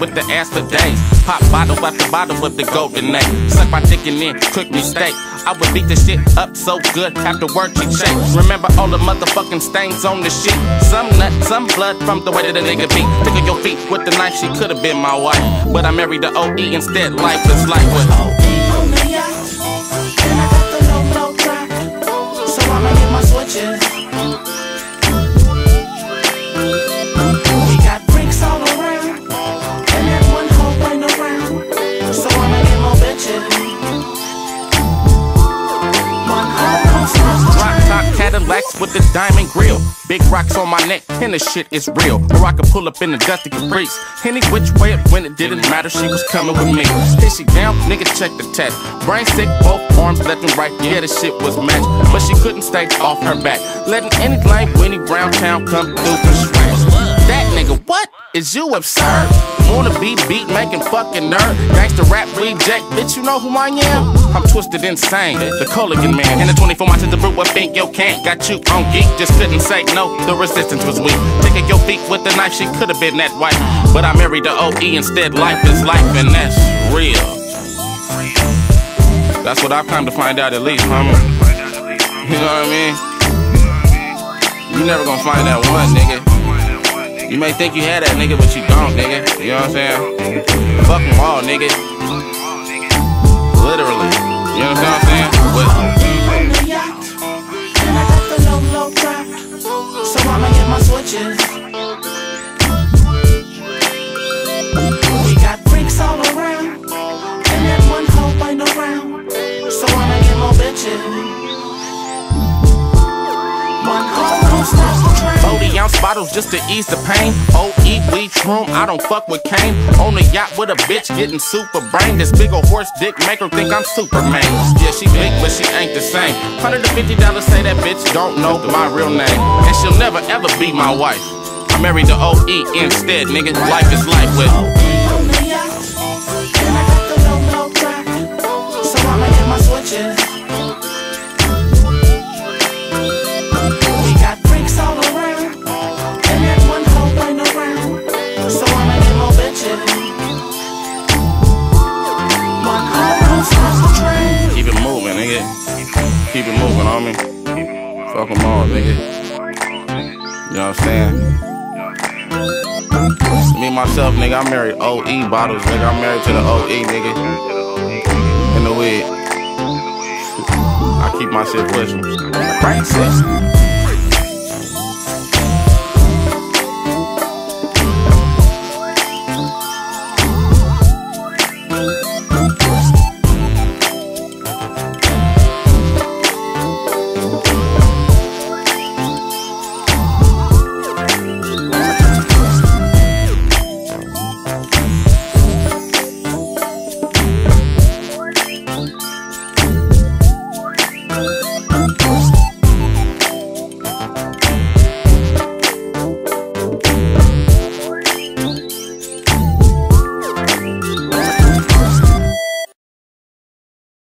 With the ass for days, pop bottle after bottle with the golden name. Suck my dick and then cook me steak. I would beat the shit up so good, after work he'd shake. Remember all the motherfucking stains on the shit. Some nut, some blood from the way that the nigga beat. Tickle your feet with the knife, she could've been my wife, but I married the OE instead. Life is like with OE on the yacht, and I got the low track, so I'ma hit my switches. We got freaks all around, and that one hoe ain't around, so I'ma get more bitches. Rock top Cadillacs with the diamond grill, big rocks on my neck, and the shit is real. Or I could pull up in the dusty Caprice, any which way it went, it didn't matter, she was coming with me. Hit she down, nigga check the test. Brain sick, both arms left and right, yeah the shit was matched, but she couldn't stay off her back, letting any lame Winnie Brown town come through for scratch. That nigga, what? Is you absurd? Wanna be beat making fucking nerd? Gangsta rap reject, bitch, you know who I am? I'm twisted insane, the Coligan man. In the 24 months of the root, I think yo can't. Got you on geek, just couldn't say no, the resistance was weak. Taking your feet with the knife, she could've been that white, but I married the OE instead. Life is life and that's real. That's what I've come to find out at least, homie. You know what I mean? You never gonna find that one, nigga. You may think you had that nigga, but you don't, nigga. You know what I'm saying? Fuck them all, nigga. Literally. You understand what I'm saying? But on the yacht, and I got the low track, so I'ma hit my switches. We got freaks all around, and that one hoe ain't around, so I'ma get more bitches. 40-ounce bottles just to ease the pain. OE weed shroom, I don't fuck with cane. On the yacht with a bitch getting super brain. This big ol' horse dick make her think I'm Superman. Yeah, she big but she ain't the same. $150 say that bitch don't know my real name, and she'll never ever be my wife. I married the OE instead, nigga. Life is life with OE on the yacht, and I got the low track, so I'ma hit my switches. Keep it moving, nigga. Keep it moving, homie. Fuck them all, nigga. You know what I'm saying? Me, myself, nigga, I married OE bottles, nigga. I'm married to the OE, nigga. In the weed. I keep my shit pushing. Right, sis?